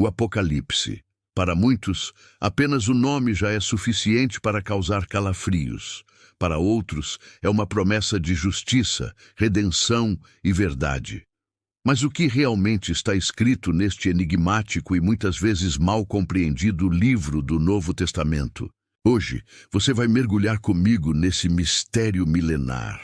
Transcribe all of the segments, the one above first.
O Apocalipse. Para muitos, apenas o nome já é suficiente para causar calafrios. Para outros, é uma promessa de justiça, redenção e verdade. Mas o que realmente está escrito neste enigmático e muitas vezes mal compreendido livro do Novo Testamento? Hoje, você vai mergulhar comigo nesse mistério milenar.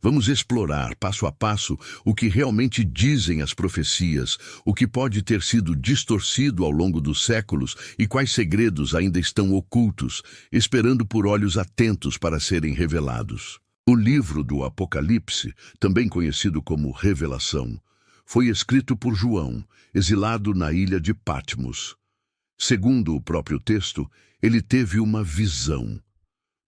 Vamos explorar, passo a passo, o que realmente dizem as profecias, o que pode ter sido distorcido ao longo dos séculos e quais segredos ainda estão ocultos, esperando por olhos atentos para serem revelados. O livro do Apocalipse, também conhecido como Revelação, foi escrito por João, exilado na ilha de Patmos. Segundo o próprio texto, ele teve uma visão.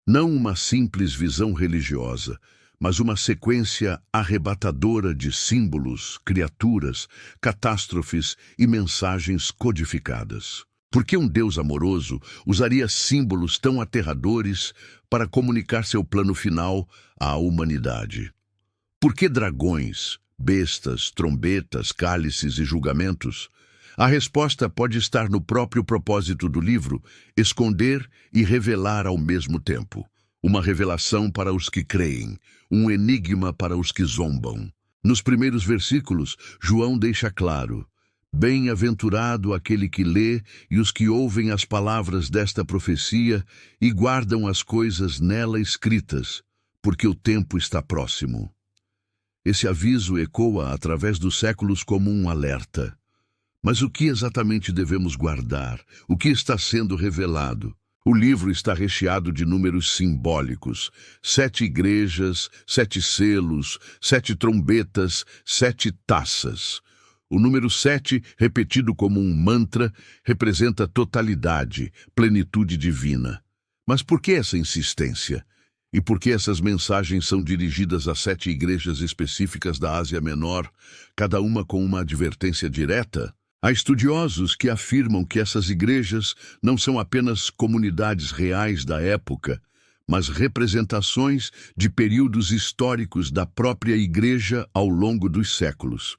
Não uma simples visão religiosa, mas uma sequência arrebatadora de símbolos, criaturas, catástrofes e mensagens codificadas. Por que um Deus amoroso usaria símbolos tão aterradores para comunicar seu plano final à humanidade? Por que dragões, bestas, trombetas, cálices e julgamentos? A resposta pode estar no próprio propósito do livro, esconder e revelar ao mesmo tempo. Uma revelação para os que creem, um enigma para os que zombam. Nos primeiros versículos, João deixa claro: bem-aventurado aquele que lê e os que ouvem as palavras desta profecia e guardam as coisas nela escritas, porque o tempo está próximo. Esse aviso ecoa através dos séculos como um alerta. Mas o que exatamente devemos guardar? O que está sendo revelado? O livro está recheado de números simbólicos: 7 igrejas, 7 selos, 7 trombetas, 7 taças. O número 7, repetido como um mantra, representa totalidade, plenitude divina. Mas por que essa insistência? E por que essas mensagens são dirigidas a 7 igrejas específicas da Ásia Menor, cada uma com uma advertência direta? Há estudiosos que afirmam que essas igrejas não são apenas comunidades reais da época, mas representações de períodos históricos da própria igreja ao longo dos séculos.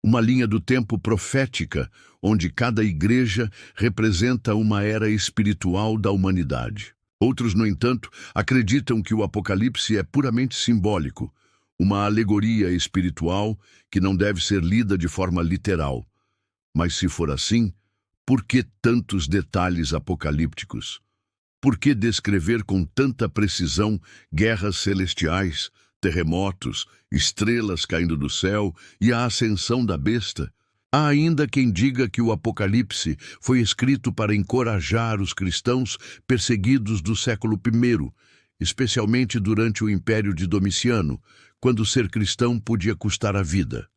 Uma linha do tempo profética, onde cada igreja representa uma era espiritual da humanidade. Outros, no entanto, acreditam que o Apocalipse é puramente simbólico, uma alegoria espiritual que não deve ser lida de forma literal. Mas se for assim, por que tantos detalhes apocalípticos? Por que descrever com tanta precisão guerras celestiais, terremotos, estrelas caindo do céu e a ascensão da besta? Há ainda quem diga que o Apocalipse foi escrito para encorajar os cristãos perseguidos do século I, especialmente durante o Império de Domiciano, quando ser cristão podia custar a vida.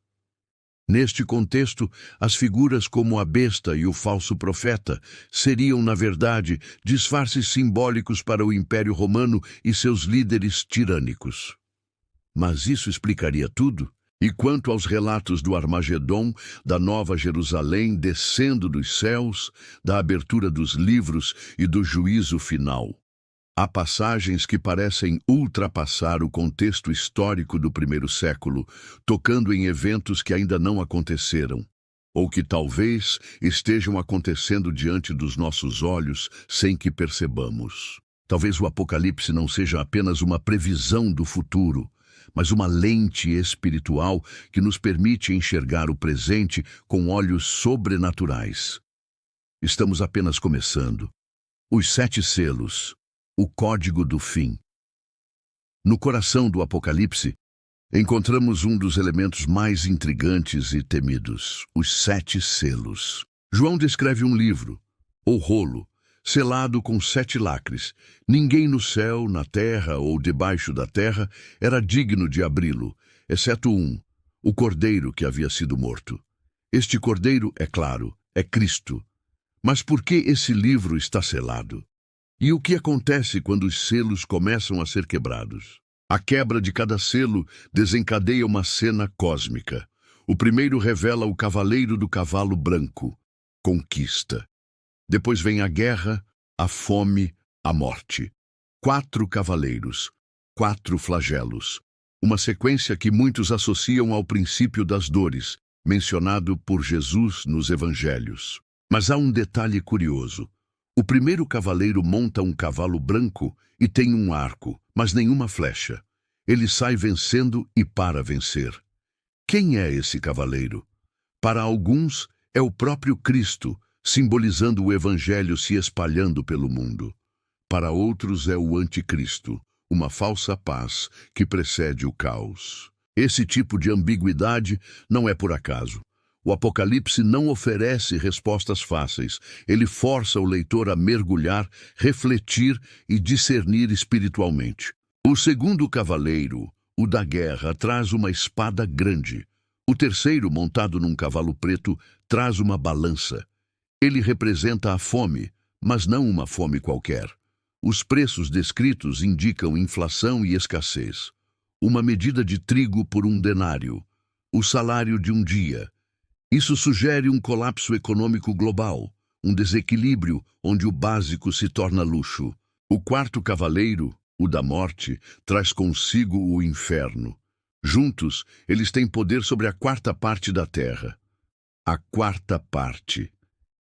Neste contexto, as figuras como a besta e o falso profeta seriam, na verdade, disfarces simbólicos para o Império Romano e seus líderes tirânicos. Mas isso explicaria tudo? E quanto aos relatos do Armagedom, da Nova Jerusalém descendo dos céus, da abertura dos livros e do juízo final? Há passagens que parecem ultrapassar o contexto histórico do primeiro século, tocando em eventos que ainda não aconteceram, ou que talvez estejam acontecendo diante dos nossos olhos sem que percebamos. Talvez o Apocalipse não seja apenas uma previsão do futuro, mas uma lente espiritual que nos permite enxergar o presente com olhos sobrenaturais. Estamos apenas começando. Os 7 selos. O código do fim. No coração do Apocalipse, encontramos um dos elementos mais intrigantes e temidos, os 7 selos. João descreve um livro, ou rolo, selado com 7 lacres. Ninguém no céu, na terra ou debaixo da terra era digno de abri-lo, exceto um, o cordeiro que havia sido morto. Este cordeiro, é claro, é Cristo. Mas por que esse livro está selado? E o que acontece quando os selos começam a ser quebrados? A quebra de cada selo desencadeia uma cena cósmica. O primeiro revela o cavaleiro do cavalo branco, conquista. Depois vem a guerra, a fome, a morte. 4 cavaleiros, 4 flagelos. Uma sequência que muitos associam ao princípio das dores, mencionado por Jesus nos Evangelhos. Mas há um detalhe curioso. O primeiro cavaleiro monta um cavalo branco e tem um arco, mas nenhuma flecha. Ele sai vencendo e para vencer. Quem é esse cavaleiro? Para alguns, é o próprio Cristo, simbolizando o Evangelho se espalhando pelo mundo. Para outros é o anticristo, uma falsa paz que precede o caos. Esse tipo de ambiguidade não é por acaso. O Apocalipse não oferece respostas fáceis. Ele força o leitor a mergulhar, refletir e discernir espiritualmente. O segundo cavaleiro, o da guerra, traz uma espada grande. O terceiro, montado num cavalo preto, traz uma balança. Ele representa a fome, mas não uma fome qualquer. Os preços descritos indicam inflação e escassez. Uma medida de trigo por um denário. O salário de um dia. Isso sugere um colapso econômico global, um desequilíbrio onde o básico se torna luxo. O quarto cavaleiro, o da morte, traz consigo o inferno. Juntos, eles têm poder sobre a quarta parte da terra. A quarta parte.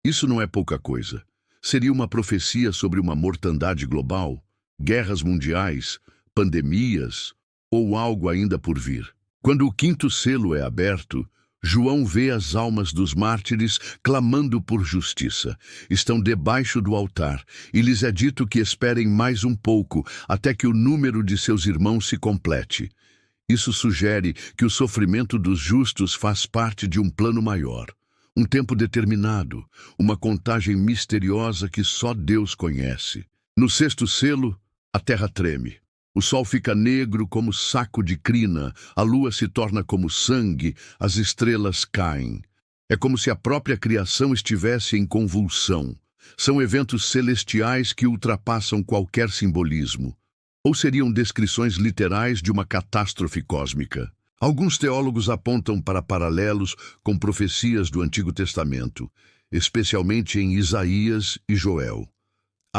Isso não é pouca coisa. Seria uma profecia sobre uma mortandade global, guerras mundiais, pandemias ou algo ainda por vir. Quando o quinto selo é aberto, João vê as almas dos mártires clamando por justiça. Estão debaixo do altar e lhes é dito que esperem mais um pouco até que o número de seus irmãos se complete. Isso sugere que o sofrimento dos justos faz parte de um plano maior. Um tempo determinado, uma contagem misteriosa que só Deus conhece. No sexto selo, a terra treme. O sol fica negro como saco de crina, a lua se torna como sangue, as estrelas caem. É como se a própria criação estivesse em convulsão. São eventos celestiais que ultrapassam qualquer simbolismo. Ou seriam descrições literais de uma catástrofe cósmica. Alguns teólogos apontam para paralelos com profecias do Antigo Testamento, especialmente em Isaías e Joel.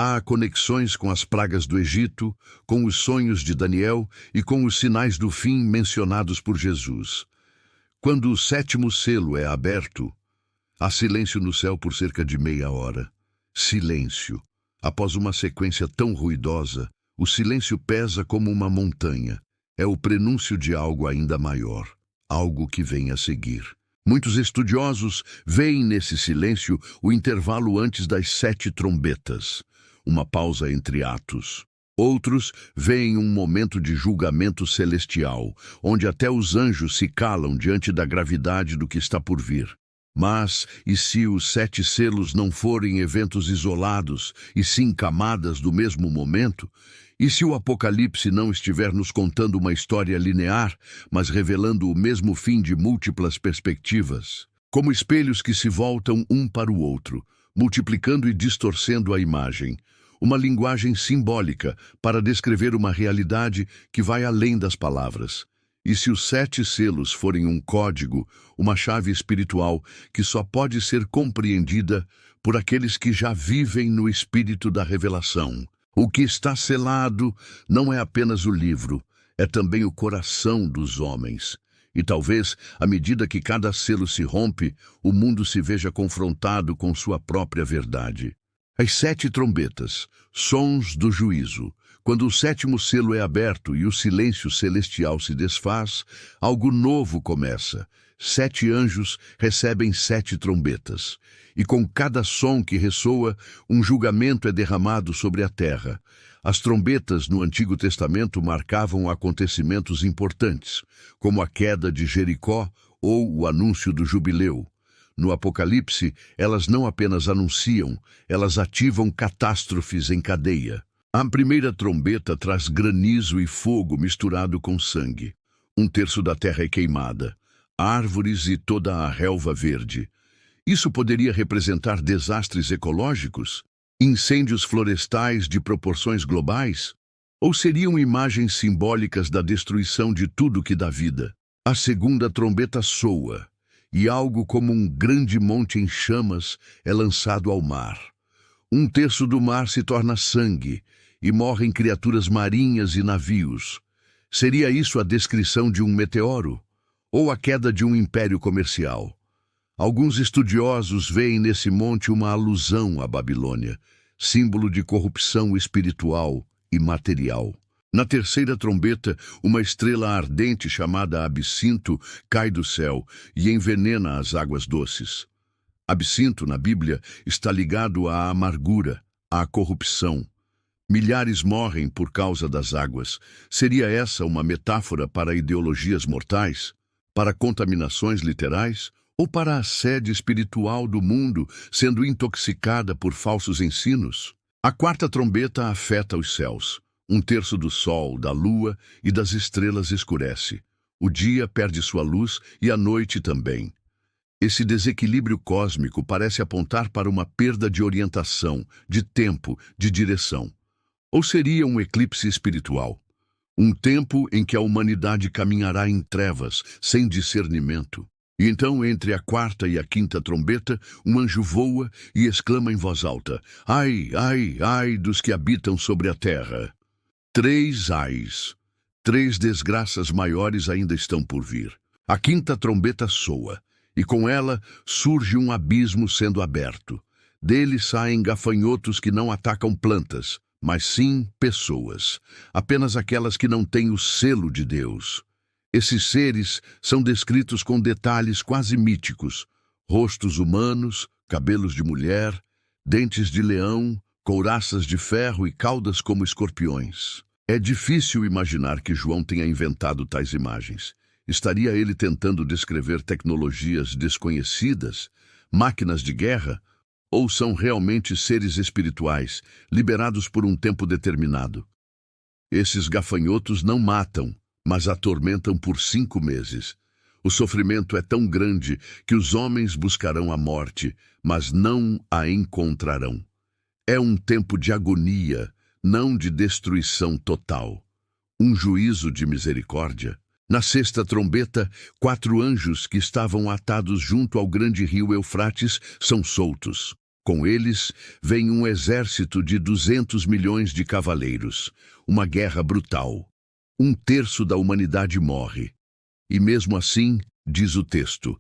Há conexões com as pragas do Egito, com os sonhos de Daniel e com os sinais do fim mencionados por Jesus. Quando o sétimo selo é aberto, há silêncio no céu por cerca de meia hora. Silêncio. Após uma sequência tão ruidosa, o silêncio pesa como uma montanha. É o prenúncio de algo ainda maior, algo que vem a seguir. Muitos estudiosos veem nesse silêncio o intervalo antes das 7 trombetas, uma pausa entre atos. Outros veem um momento de julgamento celestial, onde até os anjos se calam diante da gravidade do que está por vir. Mas, e se os 7 selos não forem eventos isolados, e sim camadas do mesmo momento? E se o Apocalipse não estiver nos contando uma história linear, mas revelando o mesmo fim de múltiplas perspectivas? Como espelhos que se voltam um para o outro, multiplicando e distorcendo a imagem. Uma linguagem simbólica para descrever uma realidade que vai além das palavras. E se os 7 selos forem um código, uma chave espiritual que só pode ser compreendida por aqueles que já vivem no espírito da revelação. O que está selado não é apenas o livro, é também o coração dos homens. E talvez, à medida que cada selo se rompe, o mundo se veja confrontado com sua própria verdade. As 7 trombetas, sons do juízo. Quando o sétimo selo é aberto e o silêncio celestial se desfaz, algo novo começa. 7 anjos recebem 7 trombetas. E com cada som que ressoa, um julgamento é derramado sobre a terra. As trombetas no Antigo Testamento marcavam acontecimentos importantes, como a queda de Jericó ou o anúncio do jubileu. No Apocalipse, elas não apenas anunciam, elas ativam catástrofes em cadeia. A primeira trombeta traz granizo e fogo misturado com sangue. 1/3 da terra é queimada, árvores e toda a relva verde. Isso poderia representar desastres ecológicos? Incêndios florestais de proporções globais? Ou seriam imagens simbólicas da destruição de tudo que dá vida? A segunda trombeta soa, e algo como um grande monte em chamas é lançado ao mar. 1/3 do mar se torna sangue, e morrem criaturas marinhas e navios. Seria isso a descrição de um meteoro? Ou a queda de um império comercial? Alguns estudiosos veem nesse monte uma alusão à Babilônia, símbolo de corrupção espiritual e material. Na terceira trombeta, uma estrela ardente chamada Absinto cai do céu e envenena as águas doces. Absinto, na Bíblia, está ligado à amargura, à corrupção. Milhares morrem por causa das águas. Seria essa uma metáfora para ideologias mortais? Para contaminações literais? Ou para a sede espiritual do mundo sendo intoxicada por falsos ensinos? A quarta trombeta afeta os céus. Um terço do sol, da lua e das estrelas escurece. O dia perde sua luz e a noite também. Esse desequilíbrio cósmico parece apontar para uma perda de orientação, de tempo, de direção. Ou seria um eclipse espiritual? Um tempo em que a humanidade caminhará em trevas, sem discernimento. E então, entre a quarta e a quinta trombeta, um anjo voa e exclama em voz alta: Ai, ai, ai dos que habitam sobre a terra! 3 ais. 3 desgraças maiores ainda estão por vir. A quinta trombeta soa, e com ela surge um abismo sendo aberto. Dele saem gafanhotos que não atacam plantas, mas sim pessoas, apenas aquelas que não têm o selo de Deus. Esses seres são descritos com detalhes quase míticos: rostos humanos, cabelos de mulher, dentes de leão, couraças de ferro e caudas como escorpiões. É difícil imaginar que João tenha inventado tais imagens. Estaria ele tentando descrever tecnologias desconhecidas, máquinas de guerra, ou são realmente seres espirituais, liberados por um tempo determinado? Esses gafanhotos não matam, mas atormentam por 5 meses. O sofrimento é tão grande que os homens buscarão a morte, mas não a encontrarão. É um tempo de agonia, não de destruição total. Um juízo de misericórdia. Na sexta trombeta, 4 anjos que estavam atados junto ao grande rio Eufrates são soltos. Com eles, vem um exército de 200 milhões de cavaleiros. Uma guerra brutal. 1/3 da humanidade morre. E mesmo assim, diz o texto,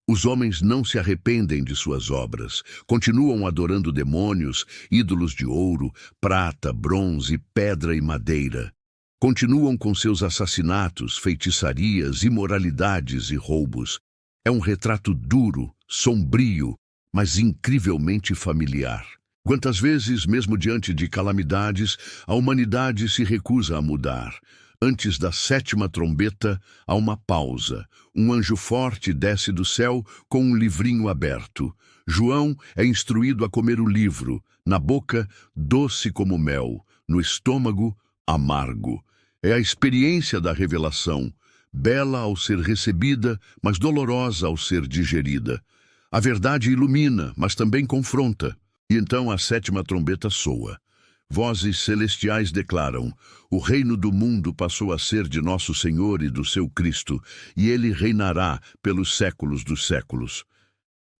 os homens não se arrependem de suas obras, continuam adorando demônios, ídolos de ouro, prata, bronze, pedra e madeira. Continuam com seus assassinatos, feitiçarias, imoralidades e roubos. É um retrato duro, sombrio, mas incrivelmente familiar. Quantas vezes, mesmo diante de calamidades, a humanidade se recusa a mudar. Antes da 7ª trombeta, há uma pausa. Um anjo forte desce do céu com um livrinho aberto. João é instruído a comer o livro, na boca, doce como mel, no estômago, amargo. É a experiência da revelação, bela ao ser recebida, mas dolorosa ao ser digerida. A verdade ilumina, mas também confronta. E então a 7ª trombeta soa. Vozes celestiais declaram: o reino do mundo passou a ser de nosso Senhor e do seu Cristo, e ele reinará pelos séculos dos séculos.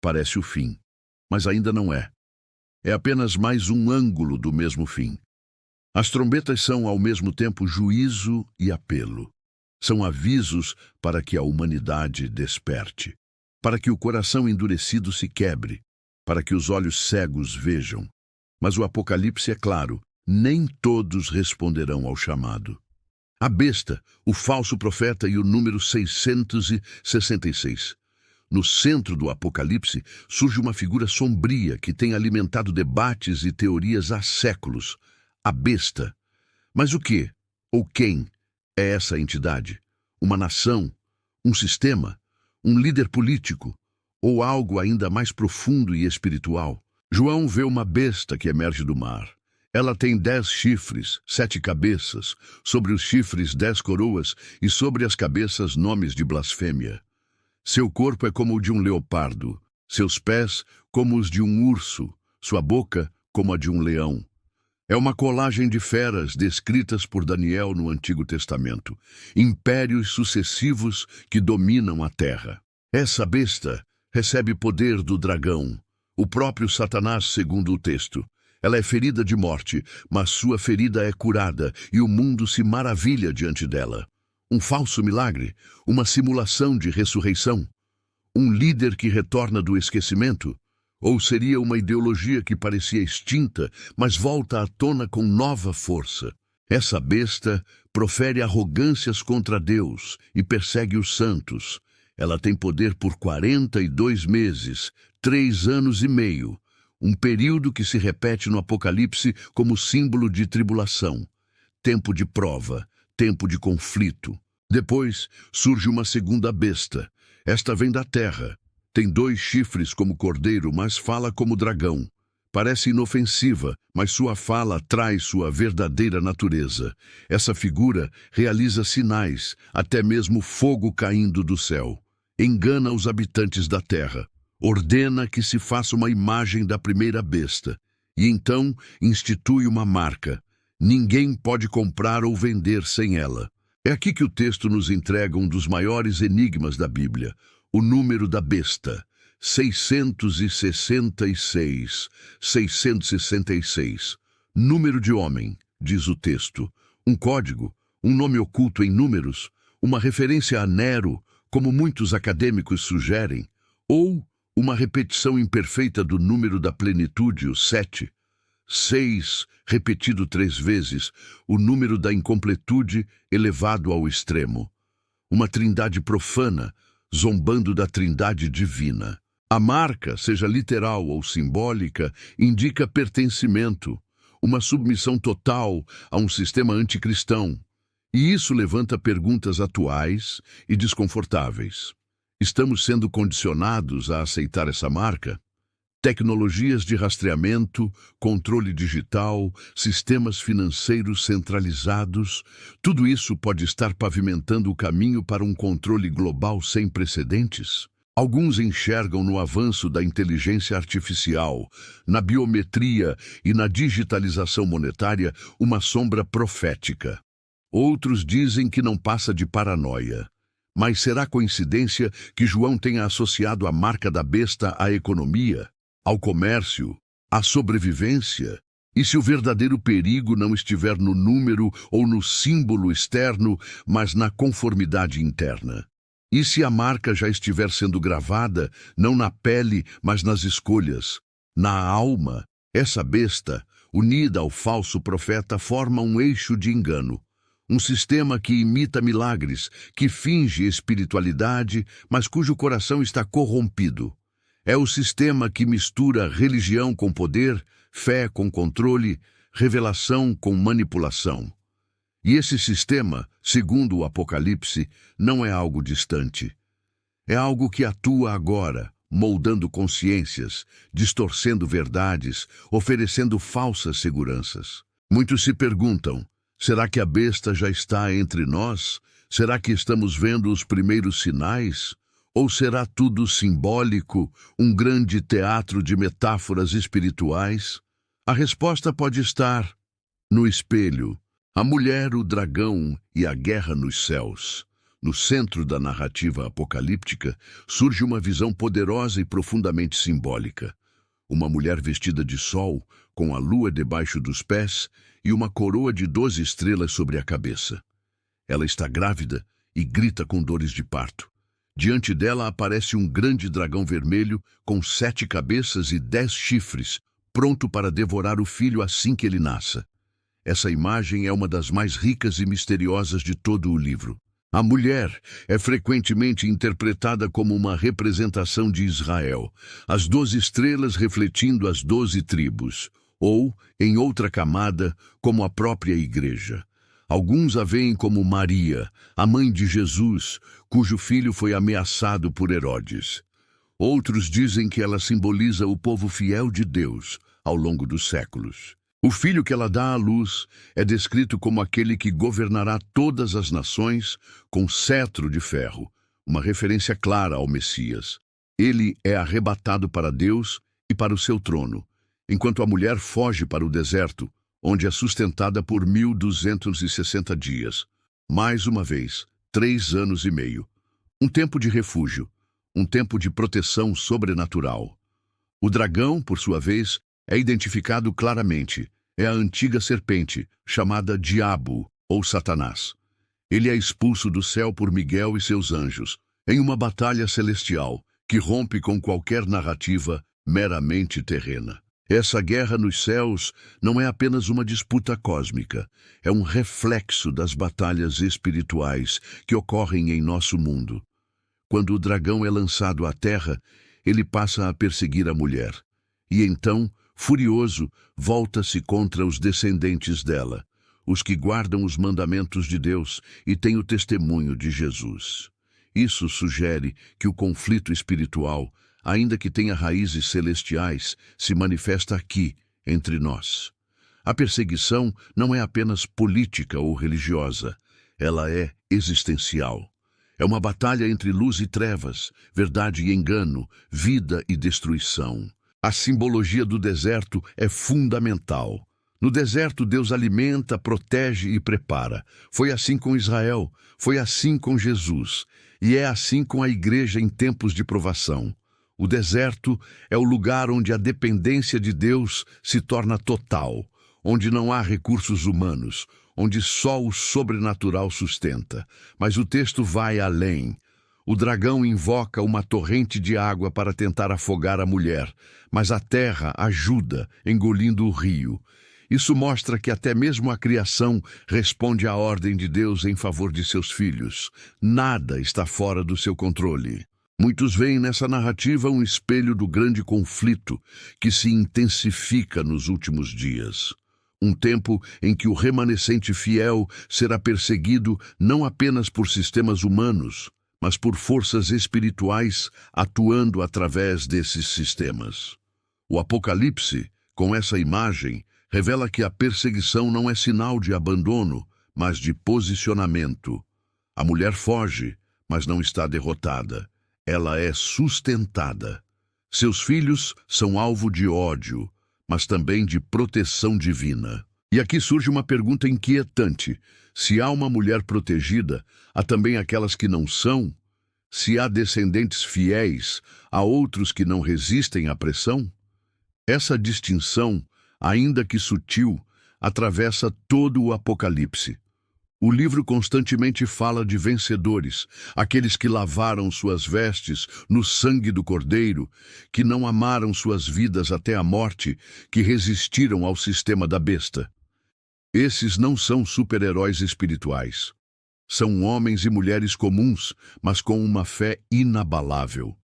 Parece o fim, mas ainda não é. É apenas mais um ângulo do mesmo fim. As trombetas são ao mesmo tempo juízo e apelo. São avisos para que a humanidade desperte, para que o coração endurecido se quebre, para que os olhos cegos vejam. Mas o Apocalipse é claro, nem todos responderão ao chamado. A besta, o falso profeta e o número 666. No centro do Apocalipse surge uma figura sombria que tem alimentado debates e teorias há séculos. A besta. Mas o que, ou quem, é essa entidade? Uma nação? Um sistema? Um líder político? Ou algo ainda mais profundo e espiritual? João vê uma besta que emerge do mar. Ela tem 10 chifres, 7 cabeças, sobre os chifres 10 coroas e sobre as cabeças nomes de blasfêmia. Seu corpo é como o de um leopardo, seus pés como os de um urso, sua boca como a de um leão. É uma colagem de feras descritas por Daniel no Antigo Testamento, impérios sucessivos que dominam a terra. Essa besta recebe poder do dragão, o próprio Satanás, segundo o texto. Ela é ferida de morte, mas sua ferida é curada e o mundo se maravilha diante dela. Um falso milagre, uma simulação de ressurreição. Um líder que retorna do esquecimento? Ou seria uma ideologia que parecia extinta, mas volta à tona com nova força? Essa besta profere arrogâncias contra Deus e persegue os santos. Ela tem poder por 42 meses, 3 anos e meio, um período que se repete no Apocalipse como símbolo de tribulação, tempo de prova, tempo de conflito. Depois surge uma segunda besta. Esta vem da terra. Tem 2 chifres como cordeiro, mas fala como dragão. Parece inofensiva, mas sua fala traz sua verdadeira natureza. Essa figura realiza sinais, até mesmo fogo caindo do céu. Engana os habitantes da terra. Ordena que se faça uma imagem da primeira besta. E então institui uma marca. Ninguém pode comprar ou vender sem ela. É aqui que o texto nos entrega um dos maiores enigmas da Bíblia. O número da besta. 666. 666. Número de homem, diz o texto. Um código, um nome oculto em números, uma referência a Nero, como muitos acadêmicos sugerem, ou uma repetição imperfeita do número da plenitude, o 7. 6, repetido 3 vezes, o número da incompletude elevado ao extremo. Uma trindade profana, zombando da trindade divina. A marca, seja literal ou simbólica, indica pertencimento, uma submissão total a um sistema anticristão. E isso levanta perguntas atuais e desconfortáveis. Estamos sendo condicionados a aceitar essa marca? Tecnologias de rastreamento, controle digital, sistemas financeiros centralizados, tudo isso pode estar pavimentando o caminho para um controle global sem precedentes? Alguns enxergam no avanço da inteligência artificial, na biometria e na digitalização monetária uma sombra profética. Outros dizem que não passa de paranoia. Mas será coincidência que João tenha associado a marca da besta à economia, ao comércio, à sobrevivência? E se o verdadeiro perigo não estiver no número ou no símbolo externo, mas na conformidade interna? E se a marca já estiver sendo gravada, não na pele, mas nas escolhas, na alma? Essa besta, unida ao falso profeta, forma um eixo de engano. Um sistema que imita milagres, que finge espiritualidade, mas cujo coração está corrompido. É o sistema que mistura religião com poder, fé com controle, revelação com manipulação. E esse sistema, segundo o Apocalipse, não é algo distante. É algo que atua agora, moldando consciências, distorcendo verdades, oferecendo falsas seguranças. Muitos se perguntam: será que a besta já está entre nós? Será que estamos vendo os primeiros sinais? Ou será tudo simbólico, um grande teatro de metáforas espirituais? A resposta pode estar no espelho. A mulher, o dragão e a guerra nos céus. No centro da narrativa apocalíptica surge uma visão poderosa e profundamente simbólica. Uma mulher vestida de sol, com a lua debaixo dos pés e uma coroa de 12 estrelas sobre a cabeça. Ela está grávida e grita com dores de parto. Diante dela aparece um grande dragão vermelho com 7 cabeças e 10 chifres, pronto para devorar o filho assim que ele nasça. Essa imagem é uma das mais ricas e misteriosas de todo o livro. A mulher é frequentemente interpretada como uma representação de Israel, as 12 estrelas refletindo as 12 tribos, ou, em outra camada, como a própria igreja. Alguns a veem como Maria, a mãe de Jesus, cujo filho foi ameaçado por Herodes. Outros dizem que ela simboliza o povo fiel de Deus ao longo dos séculos. O filho que ela dá à luz é descrito como aquele que governará todas as nações com cetro de ferro, uma referência clara ao Messias. Ele é arrebatado para Deus e para o seu trono, enquanto a mulher foge para o deserto, onde é sustentada por 1260 dias. Mais uma vez, 3 anos e meio. Um tempo de refúgio, um tempo de proteção sobrenatural. O dragão, por sua vez, é identificado claramente. É a antiga serpente, chamada Diabo ou Satanás. Ele é expulso do céu por Miguel e seus anjos, em uma batalha celestial, que rompe com qualquer narrativa meramente terrena. Essa guerra nos céus não é apenas uma disputa cósmica, é um reflexo das batalhas espirituais que ocorrem em nosso mundo. Quando o dragão é lançado à terra, ele passa a perseguir a mulher. E então, furioso, volta-se contra os descendentes dela, os que guardam os mandamentos de Deus e têm o testemunho de Jesus. Isso sugere que o conflito espiritual, ainda que tenha raízes celestiais, se manifesta aqui, entre nós. A perseguição não é apenas política ou religiosa, ela é existencial. É uma batalha entre luz e trevas, verdade e engano, vida e destruição. A simbologia do deserto é fundamental. No deserto, Deus alimenta, protege e prepara. Foi assim com Israel, foi assim com Jesus, e é assim com a igreja em tempos de provação. O deserto é o lugar onde a dependência de Deus se torna total, onde não há recursos humanos, onde só o sobrenatural sustenta. Mas o texto vai além. O dragão invoca uma torrente de água para tentar afogar a mulher, mas a terra ajuda, engolindo o rio. Isso mostra que até mesmo a criação responde à ordem de Deus em favor de seus filhos. Nada está fora do seu controle. Muitos veem nessa narrativa um espelho do grande conflito que se intensifica nos últimos dias. Um tempo em que o remanescente fiel será perseguido não apenas por sistemas humanos, mas por forças espirituais atuando através desses sistemas. O Apocalipse, com essa imagem, revela que a perseguição não é sinal de abandono, mas de posicionamento. A mulher foge, mas não está derrotada. Ela é sustentada. Seus filhos são alvo de ódio, mas também de proteção divina. E aqui surge uma pergunta inquietante. Se há uma mulher protegida, há também aquelas que não são? Se há descendentes fiéis, há outros que não resistem à pressão? Essa distinção, ainda que sutil, atravessa todo o Apocalipse. O livro constantemente fala de vencedores, aqueles que lavaram suas vestes no sangue do Cordeiro, que não amaram suas vidas até a morte, que resistiram ao sistema da besta. Esses não são super-heróis espirituais. São homens e mulheres comuns, mas com uma fé inabalável.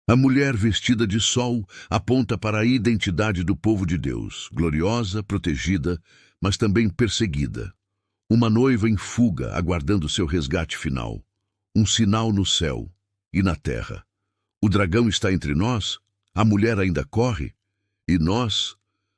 A mulher vestida de sol aponta para a identidade do povo de Deus, gloriosa, protegida, mas também perseguida. Uma noiva em fuga, aguardando seu resgate final. Um sinal no céu e na terra. O dragão está entre nós, a mulher ainda corre, e nós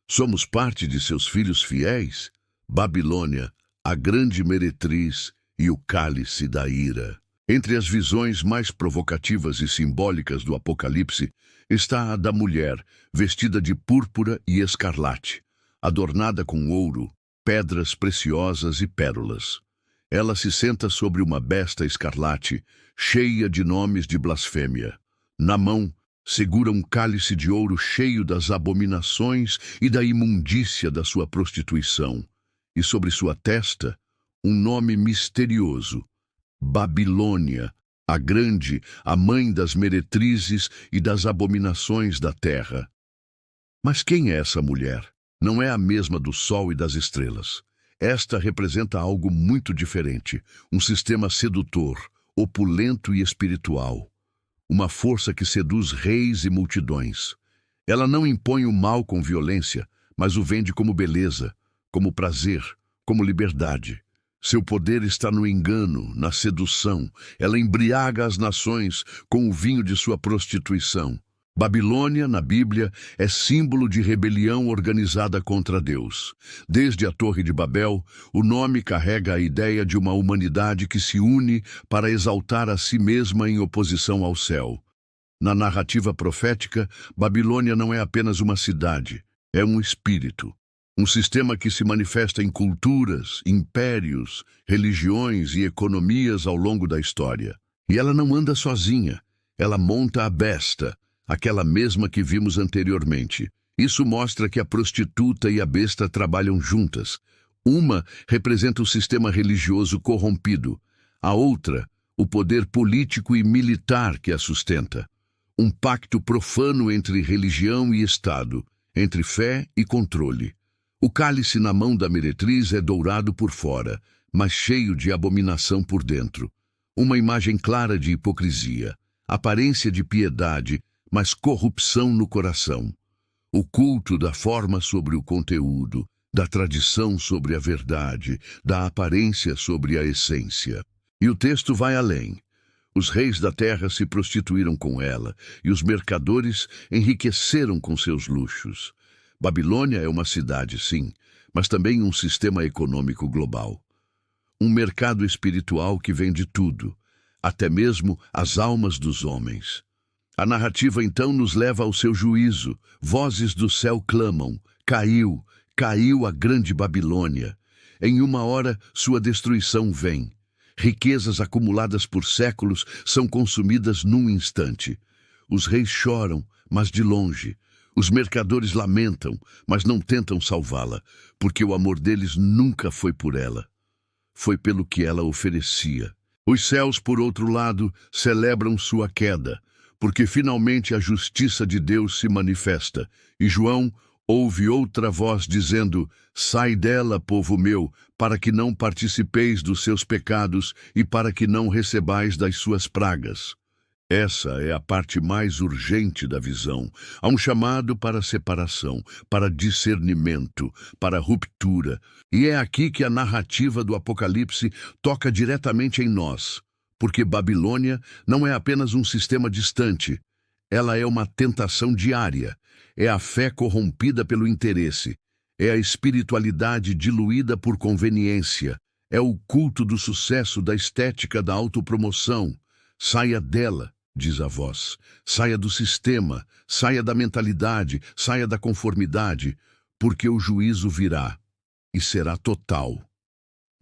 somos parte de seus filhos fiéis. Babilônia, a grande meretriz e o cálice da ira. Entre as visões mais provocativas e simbólicas do Apocalipse está a da mulher, vestida de púrpura e escarlate, adornada com ouro, pedras preciosas e pérolas. Ela se senta sobre uma besta escarlate, cheia de nomes de blasfêmia. Na mão, segura um cálice de ouro cheio das abominações e da imundícia da sua prostituição. E sobre sua testa, um nome misterioso: Babilônia, a grande, a mãe das meretrizes e das abominações da terra. Mas quem é essa mulher? Não é a mesma do sol e das estrelas. Esta representa algo muito diferente, um sistema sedutor, opulento e espiritual. Uma força que seduz reis e multidões. Ela não impõe o mal com violência, mas o vende como beleza, como prazer, como liberdade. Seu poder está no engano, na sedução. Ela embriaga as nações com o vinho de sua prostituição. Babilônia, na Bíblia, é símbolo de rebelião organizada contra Deus. Desde a Torre de Babel, o nome carrega a ideia de uma humanidade que se une para exaltar a si mesma em oposição ao céu. Na narrativa profética, Babilônia não é apenas uma cidade, é um espírito. Um sistema que se manifesta em culturas, impérios, religiões e economias ao longo da história. E ela não anda sozinha, ela monta a besta, aquela mesma que vimos anteriormente. Isso mostra que a prostituta e a besta trabalham juntas. Uma representa o sistema religioso corrompido, a outra, o poder político e militar que a sustenta. um pacto profano entre religião e Estado, entre fé e controle. O cálice na mão da meretriz é dourado por fora, mas cheio de abominação por dentro. Uma imagem clara de hipocrisia, aparência de piedade, mas corrupção no coração. O culto da forma sobre o conteúdo, da tradição sobre a verdade, da aparência sobre a essência. E o texto vai além. Os reis da terra se prostituíram com ela, e os mercadores enriqueceram com seus luxos. Babilônia é uma cidade, sim, mas também um sistema econômico global. Um mercado espiritual que vende tudo, até mesmo as almas dos homens. A narrativa então nos leva ao seu juízo. Vozes do céu clamam: caiu, caiu a grande Babilônia. Em uma hora sua destruição vem. Riquezas acumuladas por séculos são consumidas num instante. Os reis choram, mas de longe. Os mercadores lamentam, mas não tentam salvá-la, porque o amor deles nunca foi por ela. Foi pelo que ela oferecia. Os céus, por outro lado, celebram sua queda, porque finalmente a justiça de Deus se manifesta. E João ouve outra voz dizendo: sai dela, povo meu, para que não participeis dos seus pecados e para que não recebais das suas pragas. Essa é a parte mais urgente da visão. Há um chamado para separação, para discernimento, para ruptura. E é aqui que a narrativa do Apocalipse toca diretamente em nós, porque Babilônia não é apenas um sistema distante. Ela é uma tentação diária. É a fé corrompida pelo interesse. É a espiritualidade diluída por conveniência. É o culto do sucesso, da estética, da autopromoção. Saia dela, diz a voz. Saia do sistema, saia da mentalidade, saia da conformidade, porque o juízo virá e será total.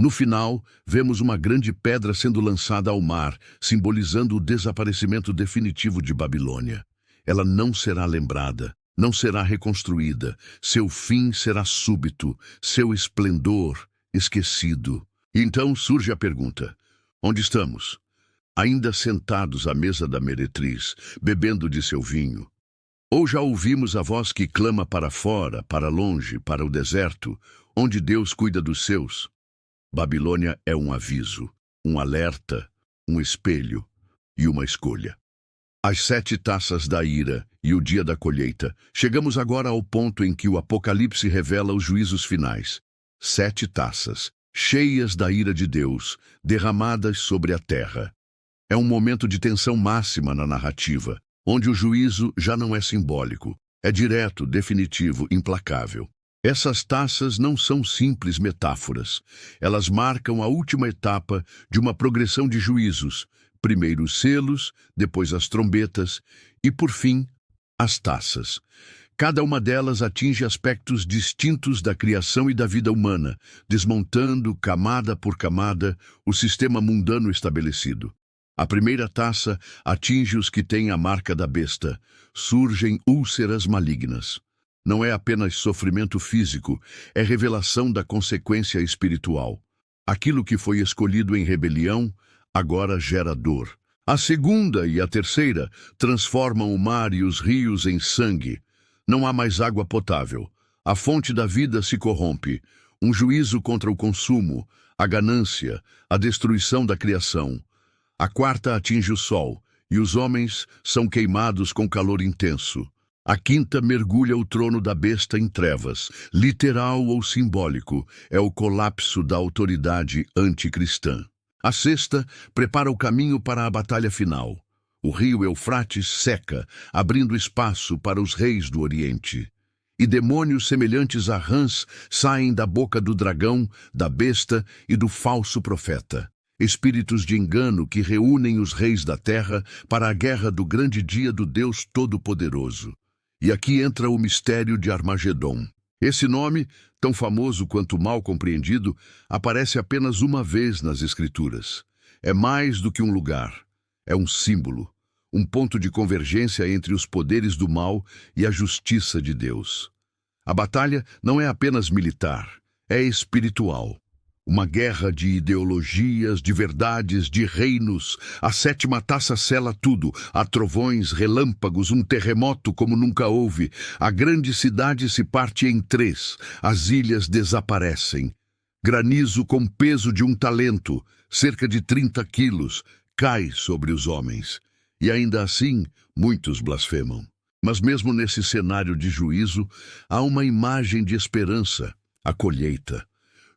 No final, vemos uma grande pedra sendo lançada ao mar, simbolizando o desaparecimento definitivo de Babilônia. Ela não será lembrada, não será reconstruída. Seu fim será súbito, seu esplendor esquecido. E então surge a pergunta: onde estamos? Ainda sentados à mesa da meretriz, bebendo de seu vinho? Ou já ouvimos a voz que clama para fora, para longe, para o deserto, onde Deus cuida dos seus? Babilônia é um aviso, um alerta, um espelho e uma escolha. As 7 taças da ira e o dia da colheita. Chegamos agora ao ponto em que o Apocalipse revela os juízos finais. 7 taças, cheias da ira de Deus, derramadas sobre a terra. É um momento de tensão máxima na narrativa, onde o juízo já não é simbólico, é direto, definitivo, implacável. Essas taças não são simples metáforas. Elas marcam a última etapa de uma progressão de juízos. Primeiro os selos, depois as trombetas e, por fim, as taças. Cada uma delas atinge aspectos distintos da criação e da vida humana, desmontando, camada por camada, o sistema mundano estabelecido. A primeira taça atinge os que têm a marca da besta. Surgem úlceras malignas. Não é apenas sofrimento físico, é revelação da consequência espiritual. Aquilo que foi escolhido em rebelião, agora gera dor. A segunda e a terceira transformam o mar e os rios em sangue. Não há mais água potável. A fonte da vida se corrompe. Um juízo contra o consumo, a ganância, a destruição da criação. A quarta atinge o sol, e os homens são queimados com calor intenso. A quinta mergulha o trono da besta em trevas, literal ou simbólico, é o colapso da autoridade anticristã. A sexta prepara o caminho para a batalha final. O rio Eufrates seca, abrindo espaço para os reis do Oriente. E demônios semelhantes a rãs saem da boca do dragão, da besta e do falso profeta. Espíritos de engano que reúnem os reis da terra para a guerra do grande dia do Deus Todo-Poderoso. E aqui entra o mistério de Armagedon. Esse nome, tão famoso quanto mal compreendido, aparece apenas uma vez nas Escrituras. É mais do que um lugar, é um símbolo, um ponto de convergência entre os poderes do mal e a justiça de Deus. A batalha não é apenas militar, é espiritual. Uma guerra de ideologias, de verdades, de reinos. A sétima taça sela tudo. Há trovões, relâmpagos, um terremoto como nunca houve. A grande cidade se parte em três. As ilhas desaparecem. Granizo com peso de um talento, cerca de 30 quilos, cai sobre os homens. E ainda assim, muitos blasfemam. Mas mesmo nesse cenário de juízo, há uma imagem de esperança, a colheita.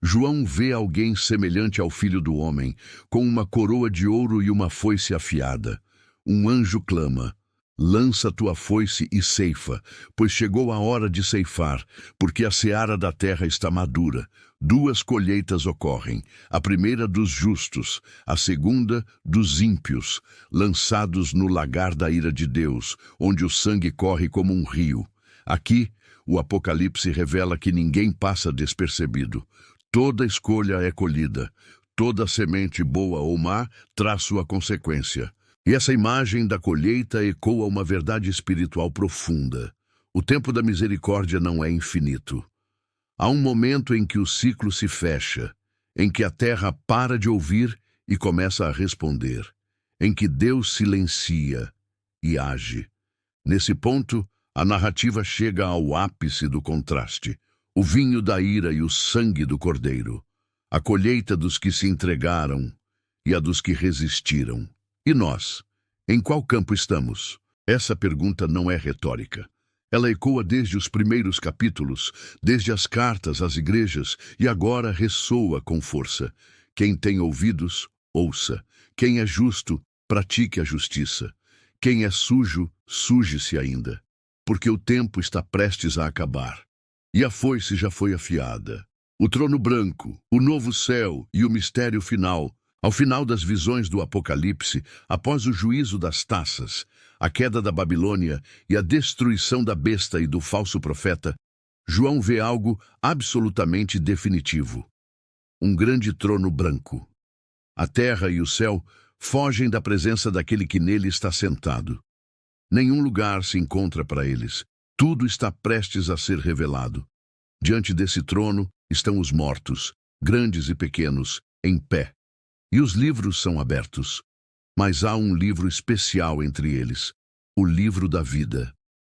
João vê alguém semelhante ao Filho do Homem, com uma coroa de ouro e uma foice afiada. Um anjo clama: lança tua foice e ceifa, pois chegou a hora de ceifar, porque a seara da terra está madura. Duas colheitas ocorrem, a primeira dos justos, a segunda dos ímpios, lançados no lagar da ira de Deus, onde o sangue corre como um rio. Aqui, o Apocalipse revela que ninguém passa despercebido. Toda escolha é colhida, toda semente boa ou má traz sua consequência. E essa imagem da colheita ecoa uma verdade espiritual profunda. O tempo da misericórdia não é infinito. Há um momento em que o ciclo se fecha, em que a terra para de ouvir e começa a responder, em que Deus silencia e age. Nesse ponto, a narrativa chega ao ápice do contraste. O vinho da ira e o sangue do cordeiro, a colheita dos que se entregaram e a dos que resistiram. E nós? Em qual campo estamos? Essa pergunta não é retórica. Ela ecoa desde os primeiros capítulos, desde as cartas às igrejas, e agora ressoa com força. Quem tem ouvidos, ouça. Quem é justo, pratique a justiça. Quem é sujo, suje-se ainda, porque o tempo está prestes a acabar. E a foice já foi afiada. O trono branco, o novo céu e o mistério final. Ao final das visões do Apocalipse, após o juízo das taças, a queda da Babilônia e a destruição da besta e do falso profeta, João vê algo absolutamente definitivo. Um grande trono branco. A terra e o céu fogem da presença daquele que nele está sentado. Nenhum lugar se encontra para eles. Tudo está prestes a ser revelado. Diante desse trono estão os mortos, grandes e pequenos, em pé. E os livros são abertos. Mas há um livro especial entre eles, o livro da vida.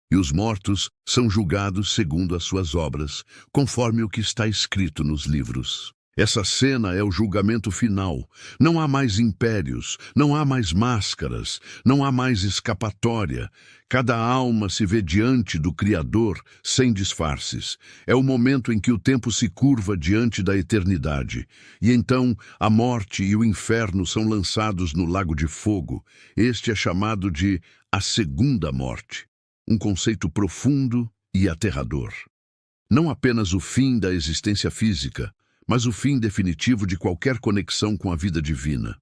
E os mortos são julgados segundo as suas obras, conforme o que está escrito nos livros. Essa cena é o julgamento final. Não há mais impérios, não há mais máscaras, não há mais escapatória. Cada alma se vê diante do Criador sem disfarces. É o momento em que o tempo se curva diante da eternidade. E então a morte e o inferno são lançados no lago de fogo. Este é chamado de a segunda morte. Um conceito profundo e aterrador. Não apenas o fim da existência física, mas o fim definitivo de qualquer conexão com a vida divina.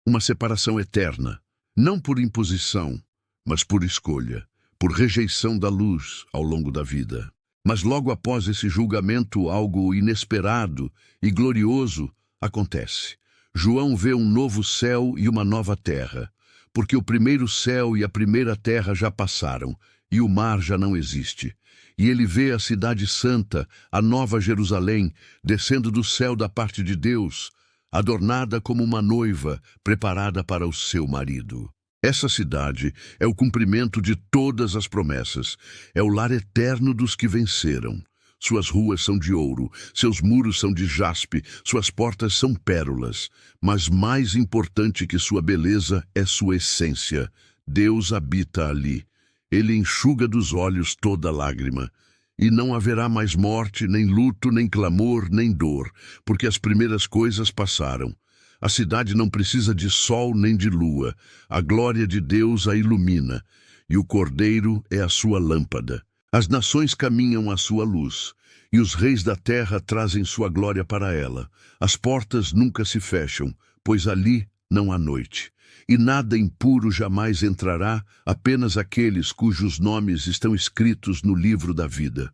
Uma separação eterna, não por imposição, mas por escolha, por rejeição da luz ao longo da vida. Mas logo após esse julgamento, algo inesperado e glorioso acontece. João vê um novo céu e uma nova terra, porque o primeiro céu e a primeira terra já passaram, e o mar já não existe. E ele vê a cidade santa, a nova Jerusalém, descendo do céu da parte de Deus, adornada como uma noiva preparada para o seu marido. Essa cidade é o cumprimento de todas as promessas, é o lar eterno dos que venceram. Suas ruas são de ouro, seus muros são de jaspe, suas portas são pérolas. Mas mais importante que sua beleza é sua essência. Deus habita ali. Ele enxuga dos olhos toda lágrima. E não haverá mais morte, nem luto, nem clamor, nem dor, porque as primeiras coisas passaram. A cidade não precisa de sol nem de lua. A glória de Deus a ilumina, e o Cordeiro é a sua lâmpada. As nações caminham à sua luz, e os reis da terra trazem sua glória para ela. As portas nunca se fecham, pois ali não há noite. E nada impuro jamais entrará, apenas aqueles cujos nomes estão escritos no livro da vida.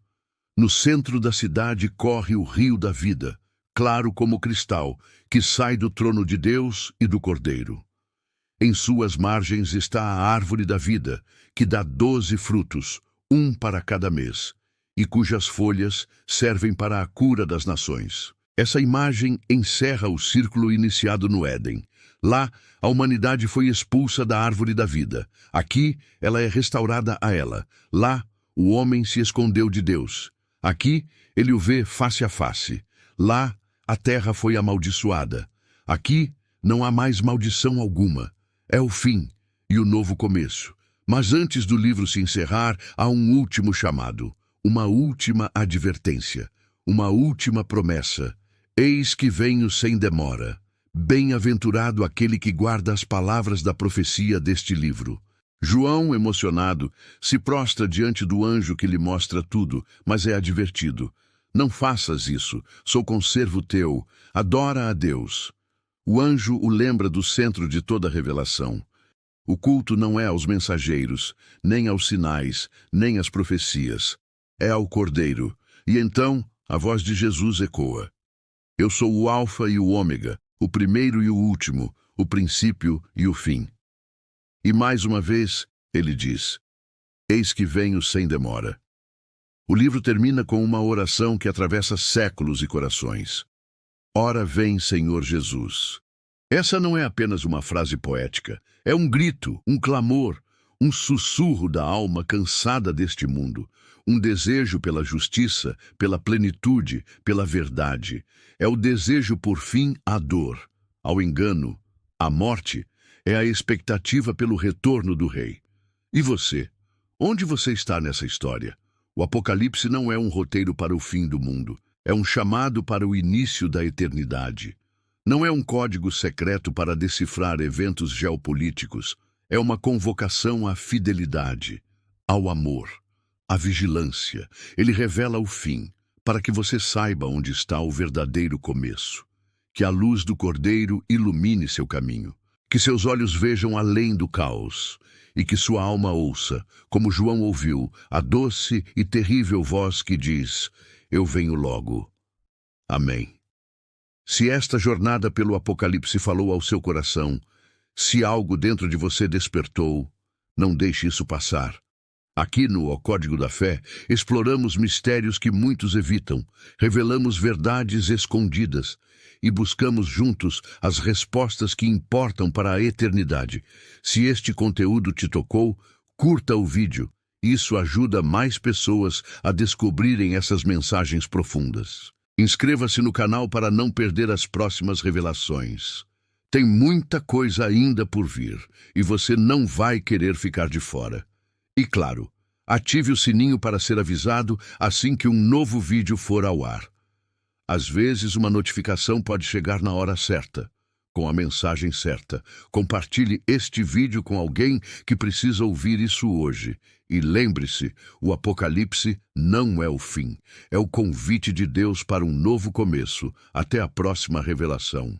No centro da cidade corre o rio da vida, claro como cristal, que sai do trono de Deus e do Cordeiro. Em suas margens está a árvore da vida, que dá 12 frutos, um para cada mês, e cujas folhas servem para a cura das nações. Essa imagem encerra o círculo iniciado no Éden. Lá, a humanidade foi expulsa da árvore da vida. Aqui, ela é restaurada a ela. Lá, o homem se escondeu de Deus. Aqui, ele o vê face a face. Lá, a terra foi amaldiçoada. Aqui, não há mais maldição alguma. É o fim e o novo começo. Mas antes do livro se encerrar, há um último chamado, uma última advertência, uma última promessa. Eis que venho sem demora. Bem-aventurado aquele que guarda as palavras da profecia deste livro. João, emocionado, se prostra diante do anjo que lhe mostra tudo, mas é advertido. Não faças isso, sou conservo teu, adora a Deus. O anjo o lembra do centro de toda a revelação. O culto não é aos mensageiros, nem aos sinais, nem às profecias. É ao Cordeiro. E então a voz de Jesus ecoa. Eu sou o Alfa e o Ômega, o primeiro e o último, o princípio e o fim. E mais uma vez, ele diz, eis que venho sem demora. O livro termina com uma oração que atravessa séculos e corações. Ora vem, Senhor Jesus. Essa não é apenas uma frase poética, é um grito, um clamor, um sussurro da alma cansada deste mundo, um desejo pela justiça, pela plenitude, pela verdade. É o desejo por fim à dor, ao engano, à morte, é a expectativa pelo retorno do Rei. E você? Onde você está nessa história? O Apocalipse não é um roteiro para o fim do mundo, é um chamado para o início da eternidade. Não é um código secreto para decifrar eventos geopolíticos, é uma convocação à fidelidade, ao amor, à vigilância. Ele revela o fim, para que você saiba onde está o verdadeiro começo. Que a luz do Cordeiro ilumine seu caminho, que seus olhos vejam além do caos, e que sua alma ouça, como João ouviu, a doce e terrível voz que diz, eu venho logo. Amém. Se esta jornada pelo Apocalipse falou ao seu coração, se algo dentro de você despertou, não deixe isso passar. Aqui no O Código da Fé, exploramos mistérios que muitos evitam, revelamos verdades escondidas e buscamos juntos as respostas que importam para a eternidade. Se este conteúdo te tocou, curta o vídeo. Isso ajuda mais pessoas a descobrirem essas mensagens profundas. Inscreva-se no canal para não perder as próximas revelações. Tem muita coisa ainda por vir e você não vai querer ficar de fora. E claro, ative o sininho para ser avisado assim que um novo vídeo for ao ar. Às vezes uma notificação pode chegar na hora certa, com a mensagem certa. Compartilhe este vídeo com alguém que precisa ouvir isso hoje. E lembre-se, o Apocalipse não é o fim, é o convite de Deus para um novo começo. Até a próxima revelação.